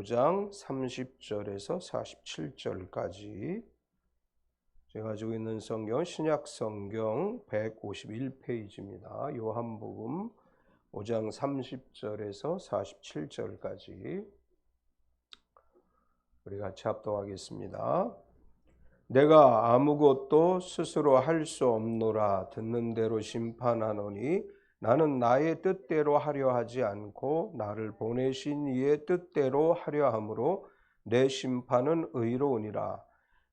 5장 30절에서 47절까지 제가 가지고 있는 성경 신약 성경 151페이지입니다. 요한복음 5장 30절에서 47절까지 우리 같이 합독하겠습니다. 내가 아무것도 스스로 할 수 없노라. 듣는 대로 심판하노니 나는 나의 뜻대로 하려 하지 않고 나를 보내신 이의 뜻대로 하려 함으로 내 심판은 의로우니라.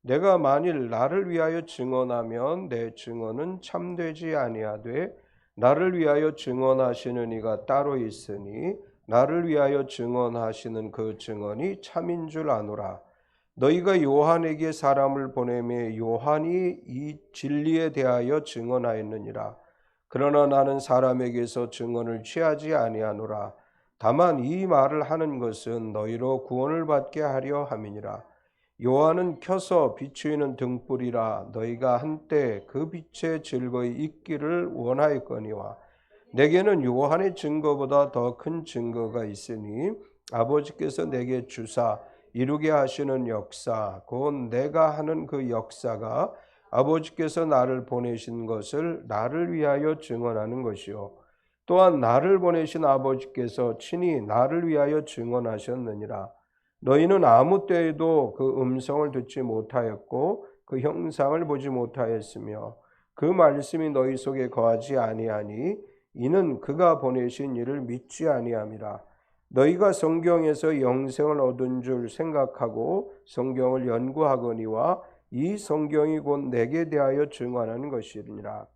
내가 만일 나를 위하여 증언하면 내 증언은 참되지 아니하되 나를 위하여 증언하시는 이가 따로 있으니 나를 위하여 증언하시는 그 증언이 참인 줄 아노라. 너희가 요한에게 사람을 보내매 요한이 이 진리에 대하여 증언하였느니라. 그러나 나는 사람에게서 증언을 취하지 아니하노라. 다만 이 말을 하는 것은 너희로 구원을 받게 하려 함이니라. 요한은 켜서 비추이는 등불이라. 너희가 한때 그 빛에 즐거이 있기를 원하였거니와 내게는 요한의 증거보다 더 큰 증거가 있으니 아버지께서 내게 주사 이루게 하시는 역사 곧 내가 하는 그 역사가 아버지께서 나를 보내신 것을 나를 위하여 증언하는 것이요 또한 나를 보내신 아버지께서 친히 나를 위하여 증언하셨느니라. 너희는 아무 때에도 그 음성을 듣지 못하였고 그 형상을 보지 못하였으며 그 말씀이 너희 속에 거하지 아니하니 이는 그가 보내신 이를 믿지 아니함이라. 너희가 성경에서 영생을 얻은 줄 생각하고 성경을 연구하거니와 이 성경이 곧 내게 대하여 증언하는 것이니라.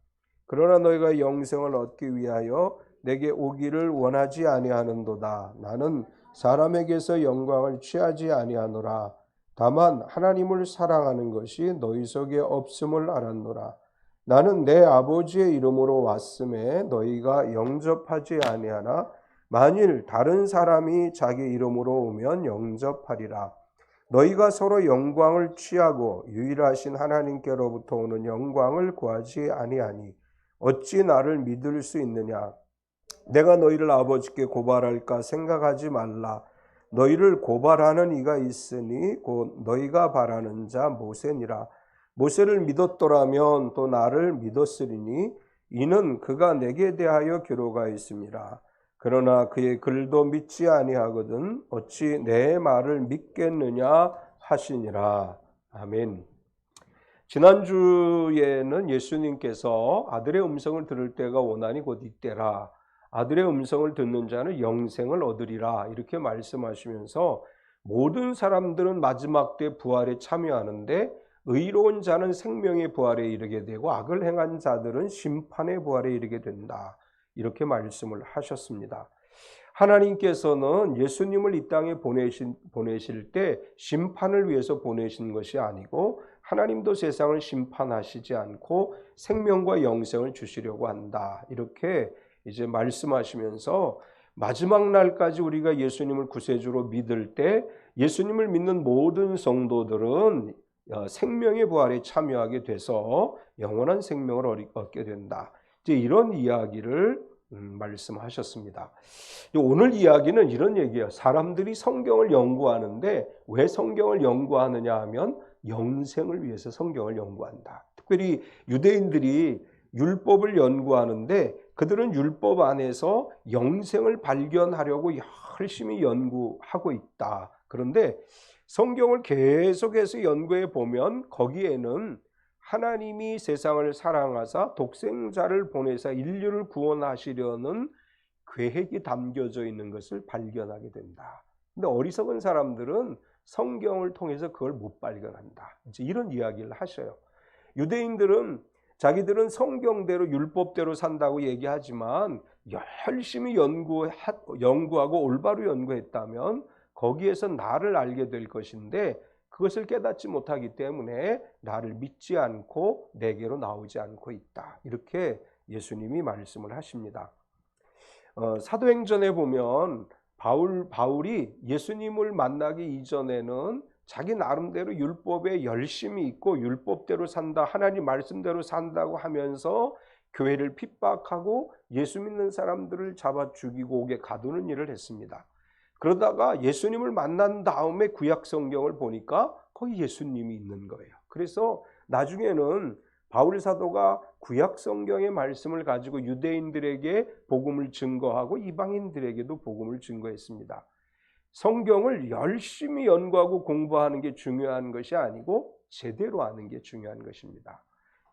그러나 너희가 영생을 얻기 위하여 내게 오기를 원하지 아니하는도다. 나는 사람에게서 영광을 취하지 아니하노라. 다만 하나님을 사랑하는 것이 너희 속에 없음을 알았노라. 나는 내 아버지의 이름으로 왔음에 너희가 영접하지 아니하나 만일 다른 사람이 자기 이름으로 오면 영접하리라. 너희가 서로 영광을 취하고 유일하신 하나님께로부터 오는 영광을 구하지 아니하니 어찌 나를 믿을 수 있느냐. 내가 너희를 아버지께 고발할까 생각하지 말라. 너희를 고발하는 이가 있으니 곧 너희가 바라는 자 모세니라. 모세를 믿었더라면 또 나를 믿었으리니 이는 그가 내게 대하여 기록하였습니다. 그러나 그의 글도 믿지 아니하거든 어찌 내 말을 믿겠느냐 하시니라. 아멘. 지난주에는 예수님께서 아들의 음성을 들을 때가 오나니 곧 이때라. 아들의 음성을 듣는 자는 영생을 얻으리라. 이렇게 말씀하시면서 모든 사람들은 마지막 때 부활에 참여하는데 의로운 자는 생명의 부활에 이르게 되고 악을 행한 자들은 심판의 부활에 이르게 된다. 이렇게 말씀을 하셨습니다. 하나님께서는 예수님을 이 땅에 보내실 때 심판을 위해서 보내신 것이 아니고 하나님도 세상을 심판하시지 않고 생명과 영생을 주시려고 한다. 이렇게 이제 말씀하시면서 마지막 날까지 우리가 예수님을 구세주로 믿을 때 예수님을 믿는 모든 성도들은 생명의 부활에 참여하게 돼서 영원한 생명을 얻게 된다. 이제 이런 이야기를 말씀하셨습니다. 오늘 이야기는 이런 얘기예요. 사람들이 성경을 연구하는데 왜 성경을 연구하느냐 하면 영생을 위해서 성경을 연구한다. 특별히 유대인들이 율법을 연구하는데 그들은 율법 안에서 영생을 발견하려고 열심히 연구하고 있다. 그런데 성경을 계속해서 연구해 보면 거기에는 하나님이 세상을 사랑하사 독생자를 보내사 인류를 구원하시려는 계획이 담겨져 있는 것을 발견하게 된다. 근데 어리석은 사람들은 성경을 통해서 그걸 못 발견한다. 이제 이런 이야기를 하셔요. 유대인들은 자기들은 성경대로 율법대로 산다고 얘기하지만 열심히 연구하고 올바로 연구했다면 거기에서 나를 알게 될 것인데 그것을 깨닫지 못하기 때문에 나를 믿지 않고 내게로 나오지 않고 있다. 이렇게 예수님이 말씀을 하십니다. 사도행전에 보면 바울이 예수님을 만나기 이전에는 자기 나름대로 율법에 열심히 있고 율법대로 산다, 하나님 말씀대로 산다고 하면서 교회를 핍박하고 예수 믿는 사람들을 잡아 죽이고 옥에 가두는 일을 했습니다. 그러다가 예수님을 만난 다음에 구약 성경을 보니까 거기 예수님이 있는 거예요. 그래서 나중에는 바울 사도가 구약 성경의 말씀을 가지고 유대인들에게 복음을 증거하고 이방인들에게도 복음을 증거했습니다. 성경을 열심히 연구하고 공부하는 게 중요한 것이 아니고 제대로 아는 게 중요한 것입니다.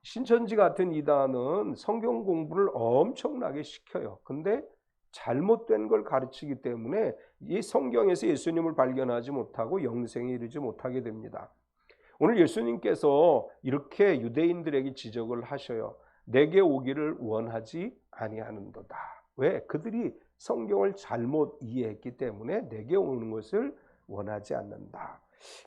신천지 같은 이단은 성경 공부를 엄청나게 시켜요. 근데 잘못된 걸 가르치기 때문에 이 성경에서 예수님을 발견하지 못하고 영생에 이르지 못하게 됩니다. 오늘 예수님께서 이렇게 유대인들에게 지적을 하셔요. 내게 오기를 원하지 아니하는도다. 왜? 그들이 성경을 잘못 이해했기 때문에 내게 오는 것을 원하지 않는다.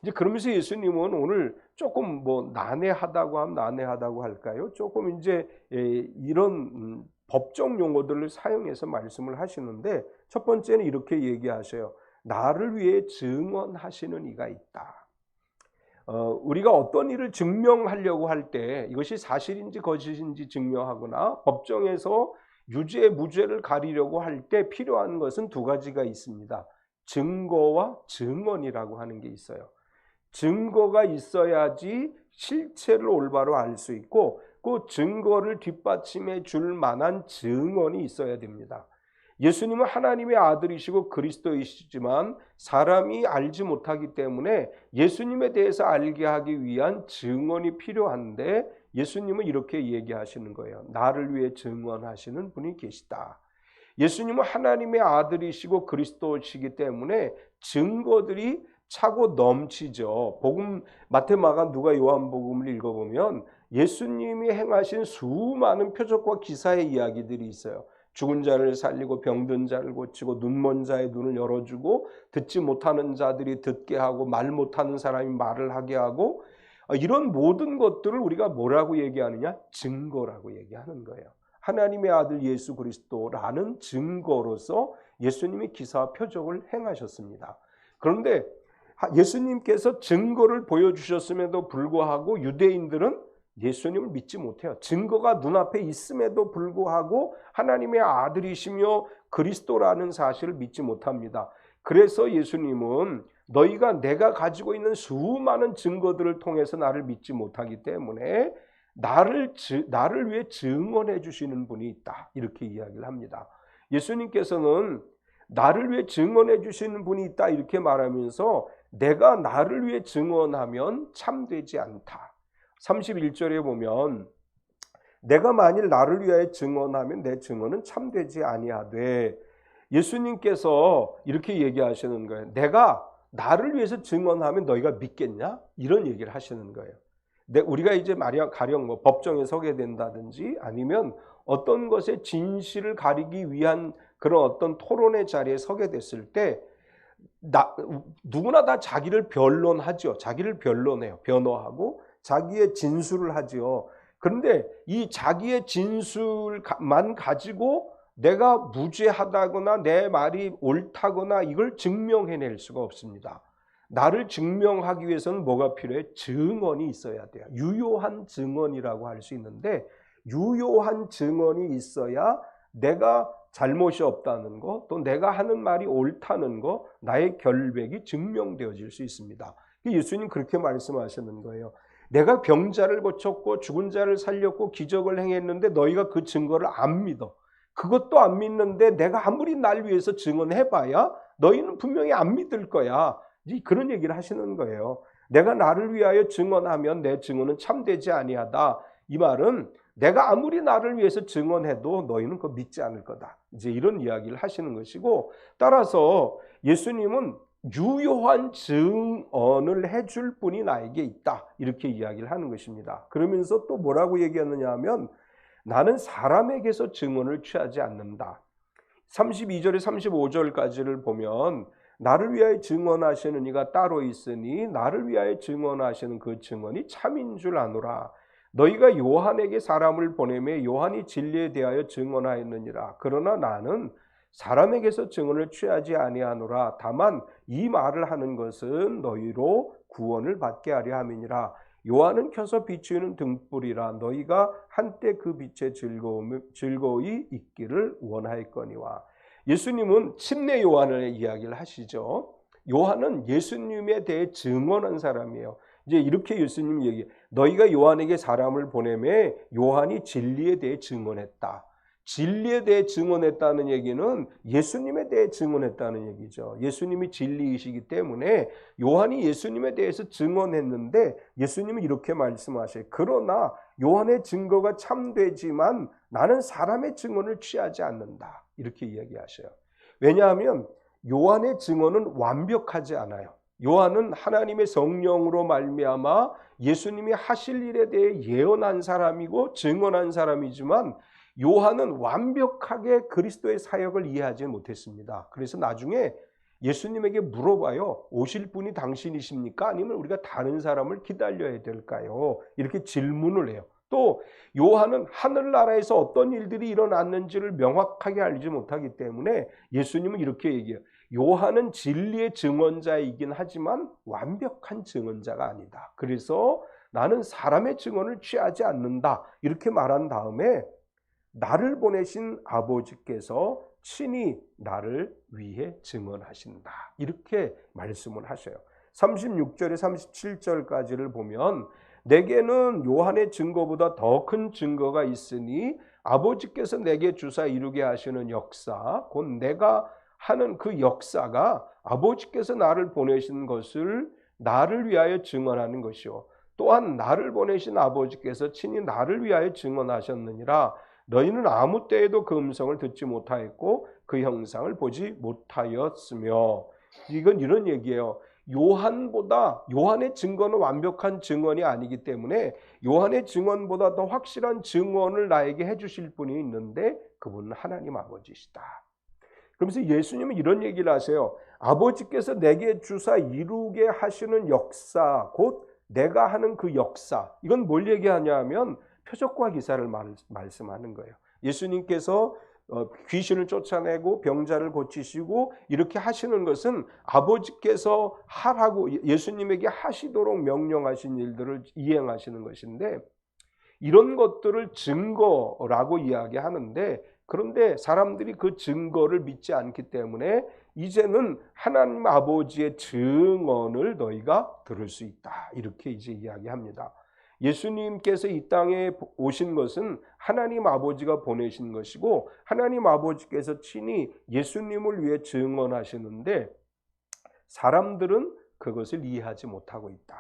이제 그러면서 예수님은 오늘 조금 난해하다고 하면 난해하다고 할까요? 조금 이제 이런 법적 용어들을 사용해서 말씀을 하시는데 첫 번째는 이렇게 얘기하셔요. 나를 위해 증언하시는 이가 있다. 우리가 어떤 일을 증명하려고 할 때 이것이 사실인지 거짓인지 증명하거나 법정에서 유죄 무죄를 가리려고 할 때 필요한 것은 두 가지가 있습니다. 증거와 증언이라고 하는 게 있어요. 증거가 있어야지 실체를 올바로 알 수 있고 그 증거를 뒷받침해 줄 만한 증언이 있어야 됩니다. 예수님은 하나님의 아들이시고 그리스도이시지만 사람이 알지 못하기 때문에 예수님에 대해서 알게 하기 위한 증언이 필요한데 예수님은 이렇게 얘기하시는 거예요. 나를 위해 증언하시는 분이 계시다. 예수님은 하나님의 아들이시고 그리스도시기 때문에 증거들이 차고 넘치죠. 복음 마태, 마가, 누가, 요한복음을 읽어보면 예수님이 행하신 수많은 표적과 기사의 이야기들이 있어요. 죽은 자를 살리고 병든 자를 고치고 눈먼 자의 눈을 열어주고 듣지 못하는 자들이 듣게 하고 말 못하는 사람이 말을 하게 하고 이런 모든 것들을 우리가 뭐라고 얘기하느냐? 증거라고 얘기하는 거예요. 하나님의 아들 예수 그리스도라는 증거로서 예수님이 기사와 표적을 행하셨습니다. 그런데 예수님께서 증거를 보여주셨음에도 불구하고 유대인들은 예수님을 믿지 못해요. 증거가 눈앞에 있음에도 불구하고 하나님의 아들이시며 그리스도라는 사실을 믿지 못합니다. 그래서 예수님은 너희가 내가 가지고 있는 수많은 증거들을 통해서 나를 믿지 못하기 때문에 나를 위해 증언해 주시는 분이 있다. 이렇게 이야기를 합니다. 예수님께서는 나를 위해 증언해 주시는 분이 있다 이렇게 말하면서 내가 나를 위해 증언하면 참되지 않다. 31절에 보면 내가 만일 나를 위하여 증언하면 내 증언은 참되지 아니하되 예수님께서 이렇게 얘기하시는 거예요. 내가 나를 위해서 증언하면 너희가 믿겠냐? 이런 얘기를 하시는 거예요. 우리가 이제 가령 법정에 서게 된다든지 아니면 어떤 것의 진실을 가리기 위한 그런 어떤 토론의 자리에 서게 됐을 때 누구나 다 자기를 변론하죠. 자기를 변론해요. 변호하고 자기의 진술을 하지요. 그런데 이 자기의 진술만 가지고 내가 무죄하다거나 내 말이 옳다거나 이걸 증명해낼 수가 없습니다. 나를 증명하기 위해서는 뭐가 필요해? 증언이 있어야 돼요. 유효한 증언이라고 할 수 있는데 유효한 증언이 있어야 내가 잘못이 없다는 거, 또 내가 하는 말이 옳다는 거, 나의 결백이 증명되어질 수 있습니다. 예수님 그렇게 말씀하시는 거예요. 내가 병자를 고쳤고 죽은 자를 살렸고 기적을 행했는데 너희가 그 증거를 안 믿어. 그것도 안 믿는데 내가 아무리 날 위해서 증언해봐야 너희는 분명히 안 믿을 거야. 그런 얘기를 하시는 거예요. 내가 나를 위하여 증언하면 내 증언은 참되지 아니하다. 이 말은 내가 아무리 나를 위해서 증언해도 너희는 그거 믿지 않을 거다. 이제 이런 이야기를 하시는 것이고, 따라서 예수님은 유효한 증언을 해줄 분이 나에게 있다. 이렇게 이야기를 하는 것입니다. 그러면서 또 뭐라고 얘기하느냐 하면 나는 사람에게서 증언을 취하지 않는다. 32절에 35절까지를 보면 나를 위하여 증언하시는 이가 따로 있으니 나를 위하여 증언하시는 그 증언이 참인 줄 아노라. 너희가 요한에게 사람을 보내매 요한이 진리에 대하여 증언하였느니라. 그러나 나는 사람에게서 증언을 취하지 아니하노라. 다만 이 말을 하는 것은 너희로 구원을 받게 하려 함이니라. 요한은 켜서 비추는 등불이라. 너희가 한때 그 빛에 즐거이 있기를 원하였거니와. 예수님은 침례 요한을 이야기를 하시죠. 요한은 예수님에 대해 증언한 사람이에요. 이제 이렇게 예수님 얘기, 너희가 요한에게 사람을 보내매 요한이 진리에 대해 증언했다. 진리에 대해 증언했다는 얘기는 예수님에 대해 증언했다는 얘기죠. 예수님이 진리이시기 때문에 요한이 예수님에 대해서 증언했는데 예수님은 이렇게 말씀하셔요. 그러나 요한의 증거가 참되지만 나는 사람의 증언을 취하지 않는다. 이렇게 이야기하셔요. 왜냐하면 요한의 증언은 완벽하지 않아요. 요한은 하나님의 성령으로 말미암아 예수님이 하실 일에 대해 예언한 사람이고 증언한 사람이지만 요한은 완벽하게 그리스도의 사역을 이해하지 못했습니다. 그래서 나중에 예수님에게 물어봐요. 오실 분이 당신이십니까? 아니면 우리가 다른 사람을 기다려야 될까요? 이렇게 질문을 해요. 또 요한은 하늘나라에서 어떤 일들이 일어났는지를 명확하게 알지 못하기 때문에 예수님은 이렇게 얘기해요. 요한은 진리의 증언자이긴 하지만 완벽한 증언자가 아니다. 그래서 나는 사람의 증언을 취하지 않는다. 이렇게 말한 다음에 나를 보내신 아버지께서 친히 나를 위해 증언하신다. 이렇게 말씀을 하셔요. 36절에 37절까지를 보면 내게는 요한의 증거보다 더 큰 증거가 있으니 아버지께서 내게 주사 이루게 하시는 역사, 곧 내가 하는 그 역사가 아버지께서 나를 보내신 것을 나를 위하여 증언하는 것이요. 또한 나를 보내신 아버지께서 친히 나를 위하여 증언하셨느니라. 너희는 아무 때에도 그 음성을 듣지 못하였고 그 형상을 보지 못하였으며. 이건 이런 얘기예요. 요한의 증거는 완벽한 증언이 아니기 때문에 요한의 증언보다 더 확실한 증언을 나에게 해주실 분이 있는데 그분은 하나님 아버지시다. 그러면서 예수님은 이런 얘기를 하세요. 아버지께서 내게 주사 이루게 하시는 역사, 곧 내가 하는 그 역사. 이건 뭘 얘기하냐면 표적과 기사를 말씀하는 거예요. 예수님께서 귀신을 쫓아내고 병자를 고치시고 이렇게 하시는 것은 아버지께서 하라고 예수님에게 하시도록 명령하신 일들을 이행하시는 것인데 이런 것들을 증거라고 이야기하는데 그런데 사람들이 그 증거를 믿지 않기 때문에 이제는 하나님 아버지의 증언을 너희가 들을 수 있다. 이렇게 이제 이야기합니다. 예수님께서 이 땅에 오신 것은 하나님 아버지가 보내신 것이고 하나님 아버지께서 친히 예수님을 위해 증언하시는데 사람들은 그것을 이해하지 못하고 있다.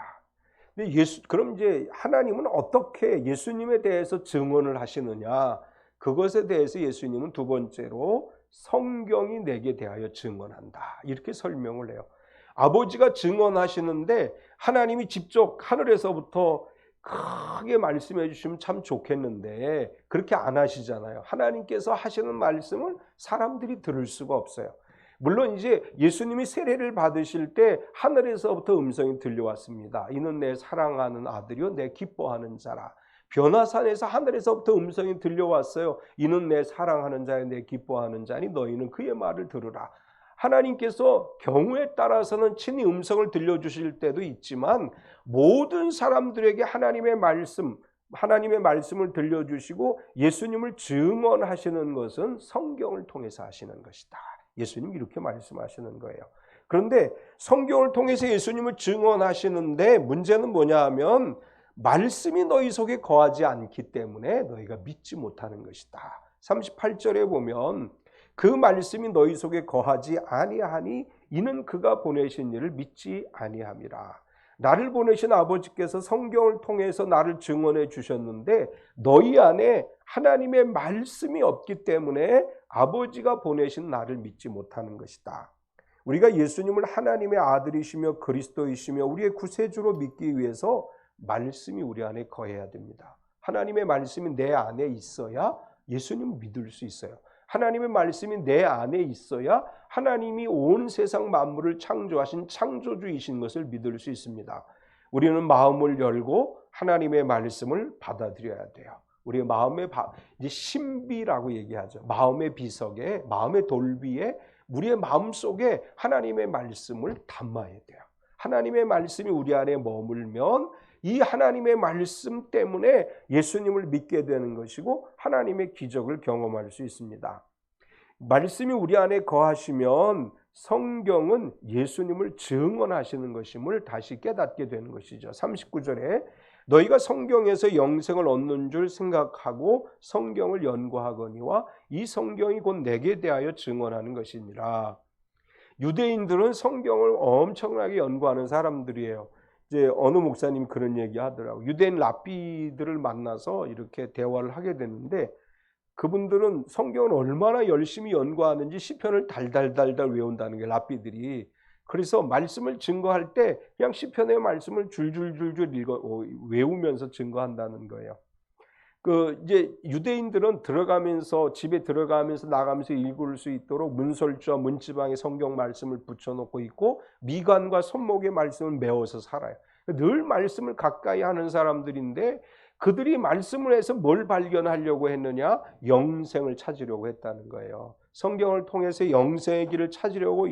근데 그럼 이제 하나님은 어떻게 예수님에 대해서 증언을 하시느냐? 그것에 대해서 예수님은 두 번째로 성경이 내게 대하여 증언한다. 이렇게 설명을 해요. 아버지가 증언하시는데 하나님이 직접 하늘에서부터 크게 말씀해 주시면 참 좋겠는데 그렇게 안 하시잖아요. 하나님께서 하시는 말씀을 사람들이 들을 수가 없어요. 물론 이제 예수님이 세례를 받으실 때 하늘에서부터 음성이 들려왔습니다. 이는 내 사랑하는 아들이요 내 기뻐하는 자라. 변화산에서 하늘에서부터 음성이 들려왔어요. 이는 내 사랑하는 자요 내 기뻐하는 자니 너희는 그의 말을 들으라. 하나님께서 경우에 따라서는 친히 음성을 들려주실 때도 있지만 모든 사람들에게 하나님의 말씀을 들려주시고 예수님을 증언하시는 것은 성경을 통해서 하시는 것이다. 예수님이 이렇게 말씀하시는 거예요. 그런데 성경을 통해서 예수님을 증언하시는데 문제는 뭐냐 하면 말씀이 너희 속에 거하지 않기 때문에 너희가 믿지 못하는 것이다. 38절에 보면 그 말씀이 너희 속에 거하지 아니하니 이는 그가 보내신 이를 믿지 아니함이라. 나를 보내신 아버지께서 성경을 통해서 나를 증언해 주셨는데 너희 안에 하나님의 말씀이 없기 때문에 아버지가 보내신 나를 믿지 못하는 것이다. 우리가 예수님을 하나님의 아들이시며 그리스도이시며 우리의 구세주로 믿기 위해서 말씀이 우리 안에 거해야 됩니다. 하나님의 말씀이 내 안에 있어야 예수님을 믿을 수 있어요. 하나님의 말씀이 내 안에 있어야 하나님이 온 세상 만물을 창조하신 창조주이신 것을 믿을 수 있습니다. 우리는 마음을 열고 하나님의 말씀을 받아들여야 돼요. 우리의 마음의 이제 신비라고 얘기하죠. 마음의 비석에, 마음의 돌비에 우리의 마음 속에 하나님의 말씀을 담아야 돼요. 하나님의 말씀이 우리 안에 머물면 이 하나님의 말씀 때문에 예수님을 믿게 되는 것이고 하나님의 기적을 경험할 수 있습니다. 말씀이 우리 안에 거하시면 성경은 예수님을 증언하시는 것임을 다시 깨닫게 되는 것이죠. 39절에 너희가 성경에서 영생을 얻는 줄 생각하고 성경을 연구하거니와 이 성경이 곧 내게 대하여 증언하는 것이니라. 유대인들은 성경을 엄청나게 연구하는 사람들이에요. 이제 어느 목사님이 그런 얘기 하더라고요. 유대인 랍비들을 만나서 이렇게 대화를 하게 됐는데 그분들은 성경을 얼마나 열심히 연구하는지 시편을 달달달달 외운다는 게 랍비들이. 그래서 말씀을 증거할 때 그냥 시편의 말씀을 줄줄줄줄 외우면서 증거한다는 거예요. 이제 유대인들은 들어가면서 집에 들어가면서 나가면서 읽을 수 있도록 문설주와 문지방에 성경 말씀을 붙여놓고 있고 미간과 손목의 말씀을 메워서 살아요. 늘 말씀을 가까이 하는 사람들인데 그들이 말씀을 해서 뭘 발견하려고 했느냐? 영생을 찾으려고 했다는 거예요. 성경을 통해서 영생의 길을 찾으려고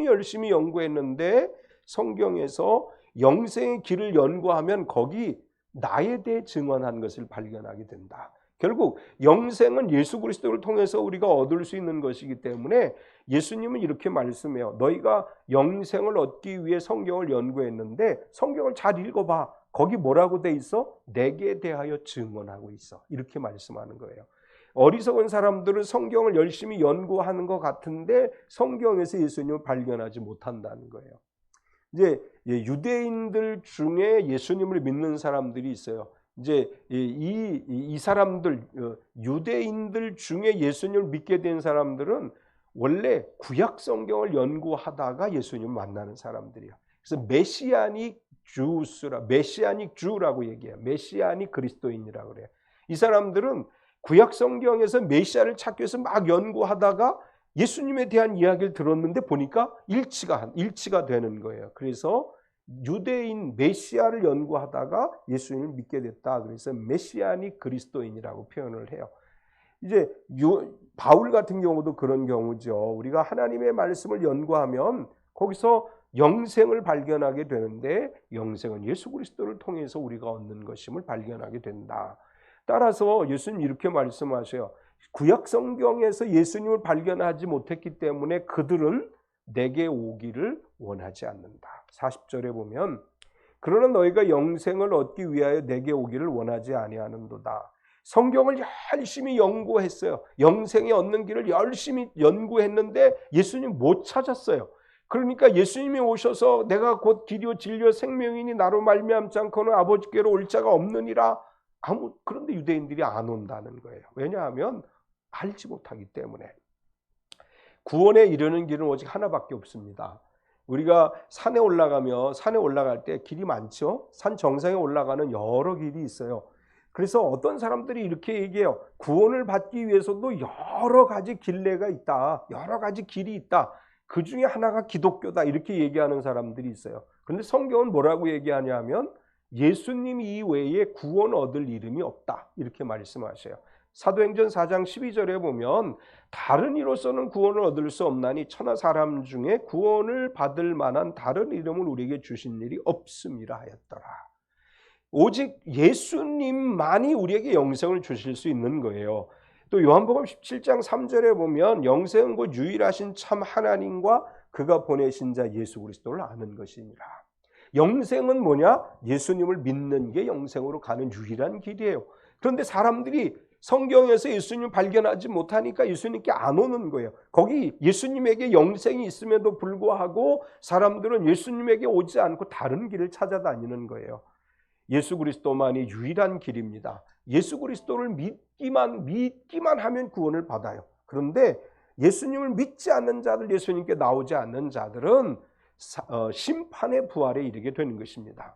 열심히 연구했는데 성경에서 영생의 길을 연구하면 거기 나에 대해 증언한 것을 발견하게 된다. 결국 영생은 예수 그리스도를 통해서 우리가 얻을 수 있는 것이기 때문에 예수님은 이렇게 말씀해요. 너희가 영생을 얻기 위해 성경을 연구했는데 성경을 잘 읽어봐. 거기 뭐라고 돼 있어? 내게 대하여 증언하고 있어. 이렇게 말씀하는 거예요. 어리석은 사람들은 성경을 열심히 연구하는 것 같은데 성경에서 예수님을 발견하지 못한다는 거예요. 이제 유대인들 중에 예수님을 믿는 사람들이 있어요. 이제 이 사람들 유대인들 중에 예수님을 믿게 된 사람들은 원래 구약 성경을 연구하다가 예수님을 만나는 사람들이에요. 그래서 메시아닉 주라고 얘기해요. 메시아닉 그리스도인이라고 그래요. 이 사람들은 구약 성경에서 메시아를 찾기 위해서 막 연구하다가 예수님에 대한 이야기를 들었는데 보니까 일치가 되는 거예요. 그래서 유대인 메시아를 연구하다가 예수님을 믿게 됐다. 그래서 메시아닉 그리스도인이라고 표현을 해요. 이제 바울 같은 경우도 그런 경우죠. 우리가 하나님의 말씀을 연구하면 거기서 영생을 발견하게 되는데 영생은 예수 그리스도를 통해서 우리가 얻는 것임을 발견하게 된다. 따라서 예수님 이렇게 말씀하셔요. 구약 성경에서 예수님을 발견하지 못했기 때문에 그들은 내게 오기를 원하지 않는다. 40절에 보면 그러나 너희가 영생을 얻기 위하여 내게 오기를 원하지 아니하는도다. 성경을 열심히 연구했어요. 영생에 얻는 길을 열심히 연구했는데 예수님 못 찾았어요. 그러니까 예수님이 오셔서 내가 곧 길이요 진리요 생명이니 나로 말미암지 않고는 아버지께로 올 자가 없느니라. 그런데 유대인들이 안 온다는 거예요. 왜냐하면 알지 못하기 때문에. 구원에 이르는 길은 오직 하나밖에 없습니다. 우리가 산에 올라갈 때 길이 많죠. 산 정상에 올라가는 여러 길이 있어요. 그래서 어떤 사람들이 이렇게 얘기해요. 구원을 받기 위해서도 여러 가지 길례가 있다. 여러 가지 길이 있다. 그 중에 하나가 기독교다. 이렇게 얘기하는 사람들이 있어요. 그런데 성경은 뭐라고 얘기하냐면 예수님 이외에 구원 얻을 이름이 없다. 이렇게 말씀하셔요. 사도행전 4장 12절에 보면 다른 이로서는 구원을 얻을 수 없나니 천하 사람 중에 구원을 받을 만한 다른 이름을 우리에게 주신 일이 없음이라 하였더라. 오직 예수님만이 우리에게 영생을 주실 수 있는 거예요. 또 요한복음 17장 3절에 보면 영생은 곧 유일하신 참 하나님과 그가 보내신 자 예수 그리스도를 아는 것이니라. 영생은 뭐냐? 예수님을 믿는 게 영생으로 가는 유일한 길이에요. 그런데 사람들이 성경에서 예수님을 발견하지 못하니까 예수님께 안 오는 거예요. 거기 예수님에게 영생이 있음에도 불구하고 사람들은 예수님에게 오지 않고 다른 길을 찾아다니는 거예요. 예수 그리스도만이 유일한 길입니다. 예수 그리스도를 믿기만 하면 구원을 받아요. 그런데 예수님을 믿지 않는 자들, 예수님께 나오지 않는 자들은 심판의 부활에 이르게 되는 것입니다.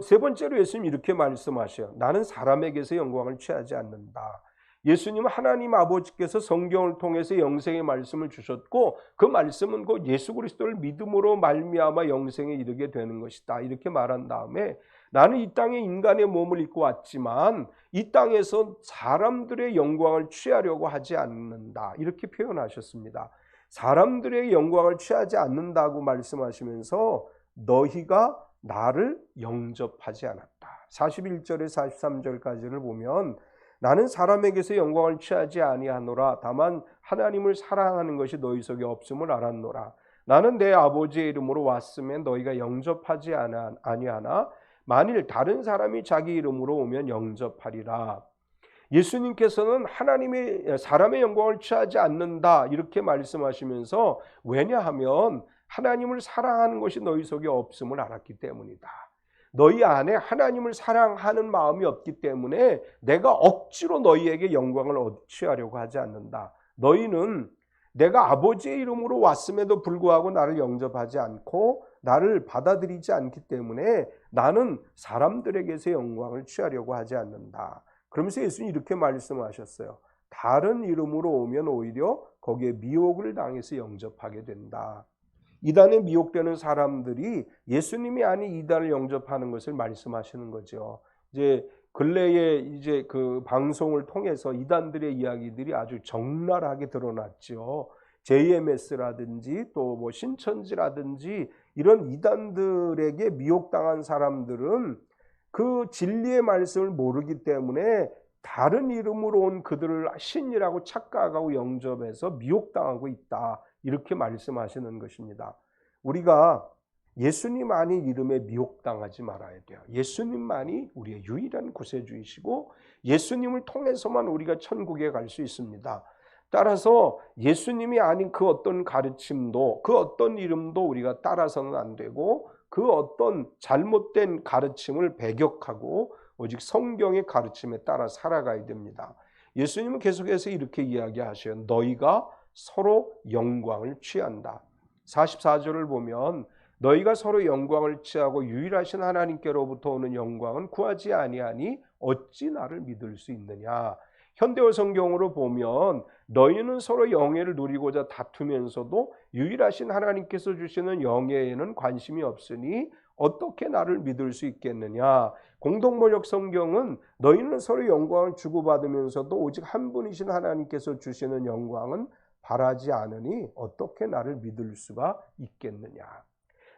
세 번째로 예수님이 이렇게 말씀하셔요. 나는 사람에게서 영광을 취하지 않는다. 예수님은 하나님 아버지께서 성경을 통해서 영생의 말씀을 주셨고 그 말씀은 곧 예수 그리스도를 믿음으로 말미암아 영생에 이르게 되는 것이다. 이렇게 말한 다음에 나는 이 땅에 인간의 몸을 입고 왔지만 이 땅에서 사람들의 영광을 취하려고 하지 않는다. 이렇게 표현하셨습니다. 사람들의 영광을 취하지 않는다고 말씀하시면서 너희가 나를 영접하지 않았다. 41절에 43절까지를 보면 나는 사람에게서 영광을 취하지 아니하노라. 다만 하나님을 사랑하는 것이 너희 속에 없음을 알았노라. 나는 내 아버지의 이름으로 왔으면 너희가 영접하지 아니하나 만일 다른 사람이 자기 이름으로 오면 영접하리라. 예수님께서는 하나님의 사람의 영광을 취하지 않는다 이렇게 말씀하시면서, 왜냐하면 하나님을 사랑하는 것이 너희 속에 없음을 알았기 때문이다. 너희 안에 하나님을 사랑하는 마음이 없기 때문에 내가 억지로 너희에게 영광을 취하려고 하지 않는다. 너희는 내가 아버지의 이름으로 왔음에도 불구하고 나를 영접하지 않고 나를 받아들이지 않기 때문에 나는 사람들에게서 영광을 취하려고 하지 않는다. 그러면서 예수님이 이렇게 말씀하셨어요. 다른 이름으로 오면 오히려 거기에 미혹을 당해서 영접하게 된다. 이단에 미혹되는 사람들이 예수님이 아닌 이단을 영접하는 것을 말씀하시는 거죠. 이제 근래에 이제 그 방송을 통해서 이단들의 이야기들이 아주 적나라하게 드러났죠. JMS라든지 또 뭐 신천지라든지 이런 이단들에게 미혹당한 사람들은 그 진리의 말씀을 모르기 때문에 다른 이름으로 온 그들을 신이라고 착각하고 영접해서 미혹당하고 있다. 이렇게 말씀하시는 것입니다. 우리가 예수님 아닌 이름에 미혹당하지 말아야 돼요. 예수님만이 우리의 유일한 구세주이시고 예수님을 통해서만 우리가 천국에 갈 수 있습니다. 따라서 예수님이 아닌 그 어떤 가르침도 그 어떤 이름도 우리가 따라서는 안 되고 그 어떤 잘못된 가르침을 배격하고 오직 성경의 가르침에 따라 살아가야 됩니다. 예수님은 계속해서 이렇게 이야기하셔요. 너희가 서로 영광을 취한다. 44절을 보면 너희가 서로 영광을 취하고 유일하신 하나님께로부터 오는 영광은 구하지 아니하니 어찌 나를 믿을 수 있느냐. 현대어 성경으로 보면 너희는 서로 영예를 누리고자 다투면서도 유일하신 하나님께서 주시는 영예에는 관심이 없으니 어떻게 나를 믿을 수 있겠느냐. 공동번역 성경은 너희는 서로 영광을 주고받으면서도 오직 한 분이신 하나님께서 주시는 영광은 바라지 않으니 어떻게 나를 믿을 수가 있겠느냐.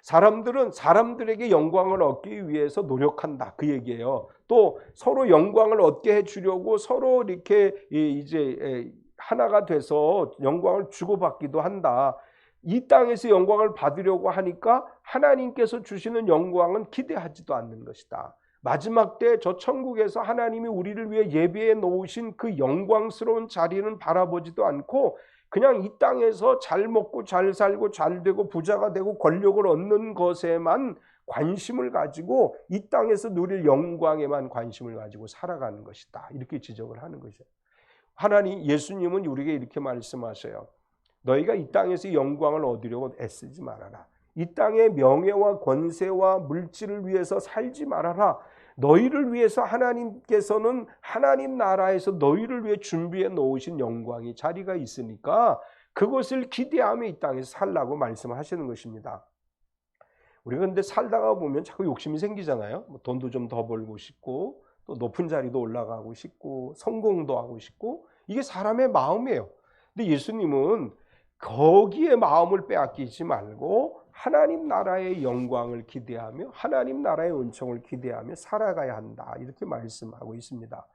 사람들은 사람들에게 영광을 얻기 위해서 노력한다. 그 얘기예요. 또 서로 영광을 얻게 해주려고 서로 이렇게 이제 하나가 돼서 영광을 주고받기도 한다. 이 땅에서 영광을 받으려고 하니까 하나님께서 주시는 영광은 기대하지도 않는 것이다. 마지막 때 저 천국에서 하나님이 우리를 위해 예비해 놓으신 그 영광스러운 자리는 바라보지도 않고 그냥 이 땅에서 잘 먹고 잘 살고 잘 되고 부자가 되고 권력을 얻는 것에만 관심을 가지고 이 땅에서 누릴 영광에만 관심을 가지고 살아가는 것이다. 이렇게 지적을 하는 것이죠. 하나님 예수님은 우리에게 이렇게 말씀하셔요. 너희가 이 땅에서 영광을 얻으려고 애쓰지 말아라. 이 땅의 명예와 권세와 물질을 위해서 살지 말아라. 너희를 위해서 하나님께서는 하나님 나라에서 너희를 위해 준비해 놓으신 영광이 자리가 있으니까 그것을 기대하며 이 땅에서 살라고 말씀하시는 것입니다. 우리가 근데 살다가 보면 자꾸 욕심이 생기잖아요. 돈도 좀 더 벌고 싶고 또 높은 자리도 올라가고 싶고 성공도 하고 싶고 이게 사람의 마음이에요. 근데 예수님은 거기에 마음을 빼앗기지 말고 하나님 나라의 영광을 기대하며 하나님 나라의 은총을 기대하며 살아가야 한다. 이렇게 말씀하고 있습니다.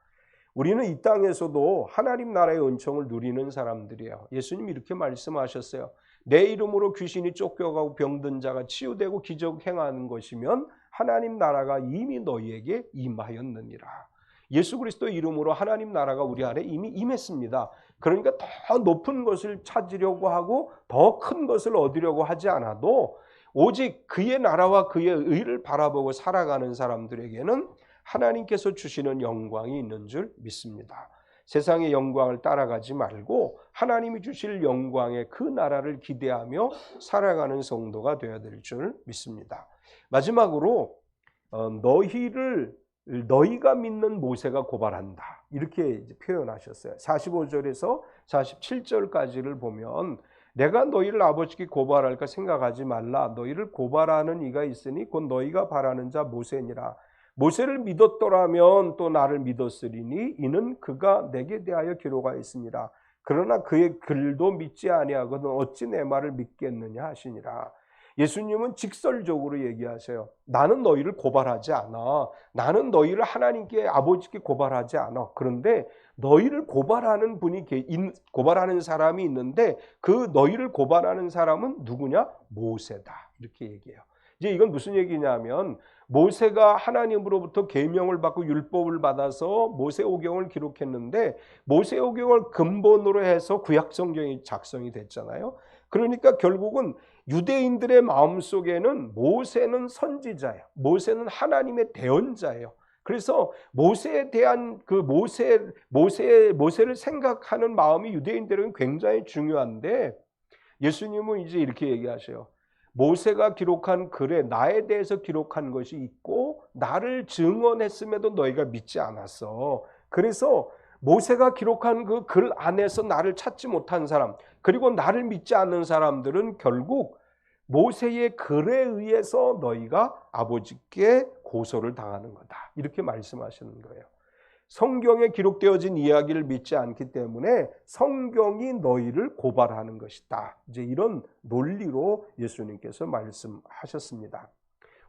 우리는 이 땅에서도 하나님 나라의 은총을 누리는 사람들이에요. 예수님이 이렇게 말씀하셨어요. 내 이름으로 귀신이 쫓겨가고 병든 자가 치유되고 기적 행하는 것이면 하나님 나라가 이미 너희에게 임하였느니라. 예수 그리스도 이름으로 하나님 나라가 우리 안에 이미 임했습니다. 그러니까 더 높은 것을 찾으려고 하고 더 큰 것을 얻으려고 하지 않아도 오직 그의 나라와 그의 의를 바라보고 살아가는 사람들에게는 하나님께서 주시는 영광이 있는 줄 믿습니다. 세상의 영광을 따라가지 말고 하나님이 주실 영광의 그 나라를 기대하며 살아가는 성도가 되어야 될 줄 믿습니다. 마지막으로 너희가 믿는 모세가 고발한다. 이렇게 표현하셨어요. 45절에서 47절까지를 보면 내가 너희를 아버지께 고발할까 생각하지 말라. 너희를 고발하는 이가 있으니 곧 너희가 바라는 자 모세니라. 모세를 믿었더라면 또 나를 믿었으리니 이는 그가 내게 대하여 기록하였습니다. 그러나 그의 글도 믿지 아니하거든 어찌 내 말을 믿겠느냐 하시니라. 예수님은 직설적으로 얘기하세요. 나는 너희를 고발하지 않아. 나는 너희를 하나님께 아버지께 고발하지 않아. 그런데 너희를 고발하는 고발하는 사람이 있는데 그 너희를 고발하는 사람은 누구냐? 모세다. 이렇게 얘기해요. 이제 이건 무슨 얘기냐면 모세가 하나님으로부터 계명을 받고 율법을 받아서 모세오경을 기록했는데 모세오경을 근본으로 해서 구약성경이 작성이 됐잖아요. 그러니까 결국은 유대인들의 마음속에는 모세는 선지자예요. 모세는 하나님의 대언자예요. 그래서 모세에 대한 그 모세를 생각하는 마음이 유대인들은 굉장히 중요한데 예수님은 이제 이렇게 얘기하셔요. 모세가 기록한 글에 나에 대해서 기록한 것이 있고 나를 증언했음에도 너희가 믿지 않았어. 그래서 모세가 기록한 그 글 안에서 나를 찾지 못한 사람, 그리고 나를 믿지 않는 사람들은 결국 모세의 글에 의해서 너희가 아버지께 고소를 당하는 거다. 이렇게 말씀하시는 거예요. 성경에 기록되어진 이야기를 믿지 않기 때문에 성경이 너희를 고발하는 것이다. 이제 이런 논리로 예수님께서 말씀하셨습니다.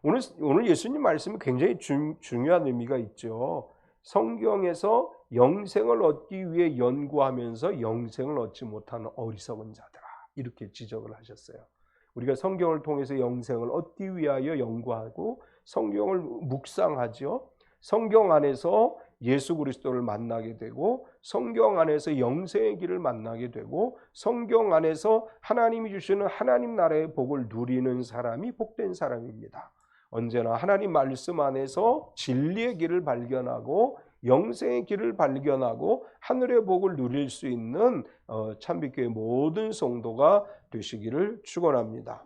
오늘 예수님 말씀이 굉장히 중요한 의미가 있죠. 성경에서 영생을 얻기 위해 연구하면서 영생을 얻지 못하는 어리석은 자들아. 이렇게 지적을 하셨어요. 우리가 성경을 통해서 영생을 얻기 위하여 연구하고 성경을 묵상하죠. 성경 안에서 예수 그리스도를 만나게 되고 성경 안에서 영생의 길을 만나게 되고 성경 안에서 하나님이 주시는 하나님 나라의 복을 누리는 사람이 복된 사람입니다. 언제나 하나님 말씀 안에서 진리의 길을 발견하고 영생의 길을 발견하고 하늘의 복을 누릴 수 있는 참빛교회 모든 성도가 되시기를 축원합니다.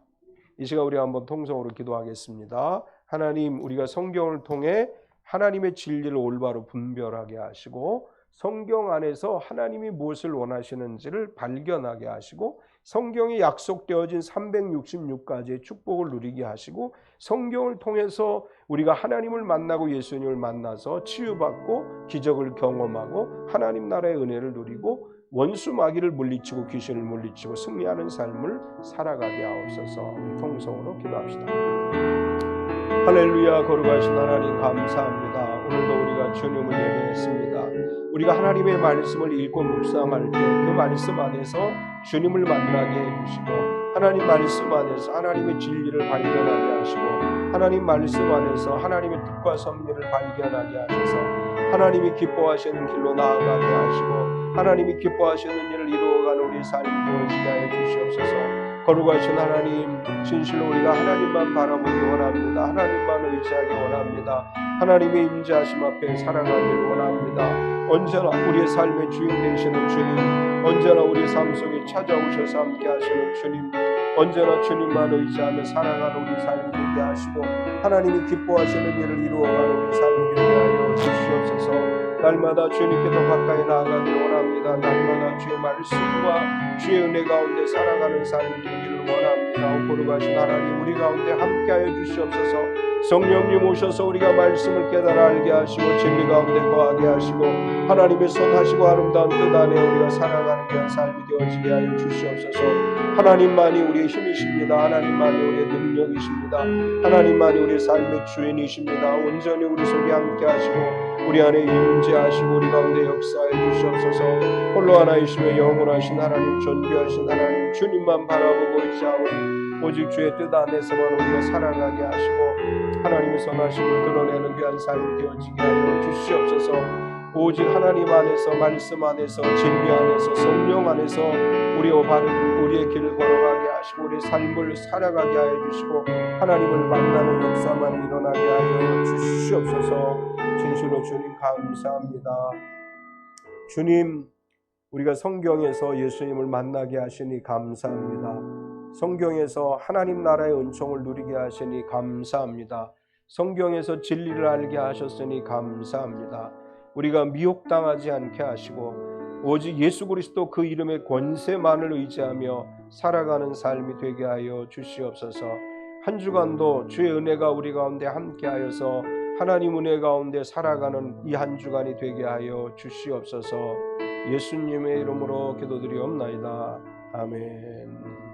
이 시간 우리 한번 통성으로 기도하겠습니다. 하나님, 우리가 성경을 통해 하나님의 진리를 올바로 분별하게 하시고 성경 안에서 하나님이 무엇을 원하시는지를 발견하게 하시고 성경에 약속되어진 366가지의 축복을 누리게 하시고 성경을 통해서 우리가 하나님을 만나고 예수님을 만나서 치유받고 기적을 경험하고 하나님 나라의 은혜를 누리고 원수 마귀를 물리치고 귀신을 물리치고 승리하는 삶을 살아가게 하옵소서. 우리 통성으로 기도합시다. 할렐루야. 거룩하신 하나님 감사합니다. 오늘도 우리가 주님을 예배했습니다. 우리가 하나님의 말씀을 읽고 묵상할 때 그 말씀 안에서 주님을 만나게 해주시고 하나님 말씀 안에서 하나님의 진리를 발견하게 하시고 하나님 말씀 안에서 하나님의 뜻과 섭리를 발견하게 하셔서 하나님이 기뻐하시는 길로 나아가게 하시고 하나님이 기뻐하시는 일을 이루어가는 우리 삶이 되어지게 하여 주시옵소서. 거룩하신 하나님, 진실로 우리가 하나님만 바라보기 원합니다. 하나님만 의지하기 원합니다. 하나님의 임재하심 앞에 살아가길 원합니다. 언제나 우리의 삶의 주인 되시는 주님, 언제나 우리의 삶 속에 찾아오셔서 함께 하시는 주님, 언제나 주님만 의지하며 살아가는 우리 삶이 되게 하시고 하나님이 기뻐하시는 일을 이루어가는 우리 삶이 되게 하여 주시옵소서. 날마다 주님께 더 가까이 나아가길 원합니다. 날마다 주의 말씀과 주의 은혜 가운데 살아가는 삶이 되기를 원합니다. 거룩하신 하나님, 우리 가운데 함께하여 주시옵소서. 성령님 오셔서 우리가 말씀을 깨달아 알게 하시고 진리 가운데 거하게 하시고 하나님의 선하시고 아름다운 뜻 안에 우리가 살아가는 그런 삶이 되어지게 하여 주시옵소서. 하나님만이 우리의 힘이십니다. 하나님만이 우리의 능력이십니다. 하나님만이 우리의 삶의 주인이십니다. 온전히 우리 속에 함께 하시고 우리 안에 임재하시고 우리 가운데 역사해 주시옵소서. 홀로 하나이시며 영원하신 하나님, 존귀하신 하나님, 주님만 바라보고 의지하오니 오직 주의 뜻 안에서만 우리가 살아가게 하시고 하나님의 선하심을 드러내는 귀한 삶이 되어지게 하여 주시옵소서. 오직 하나님 안에서, 말씀 안에서, 진리 안에서, 성령 안에서 우리의 길을 걸어가게 하시고 우리의 삶을 살아가게 하여 주시고 하나님을 만나는 역사만 일어나게 하여 주시옵소서. 진실로 주님 감사합니다. 주님, 우리가 성경에서 예수님을 만나게 하시니 감사합니다. 성경에서 하나님 나라의 은총을 누리게 하시니 감사합니다. 성경에서 진리를 알게 하셨으니 감사합니다. 우리가 미혹당하지 않게 하시고 오직 예수 그리스도 그 이름의 권세만을 의지하며 살아가는 삶이 되게 하여 주시옵소서. 한 주간도 주의 은혜가 우리 가운데 함께하여서 하나님 은혜 가운데 살아가는 이 한 주간이 되게 하여 주시옵소서. 예수님의 이름으로 기도드리옵나이다. 아멘.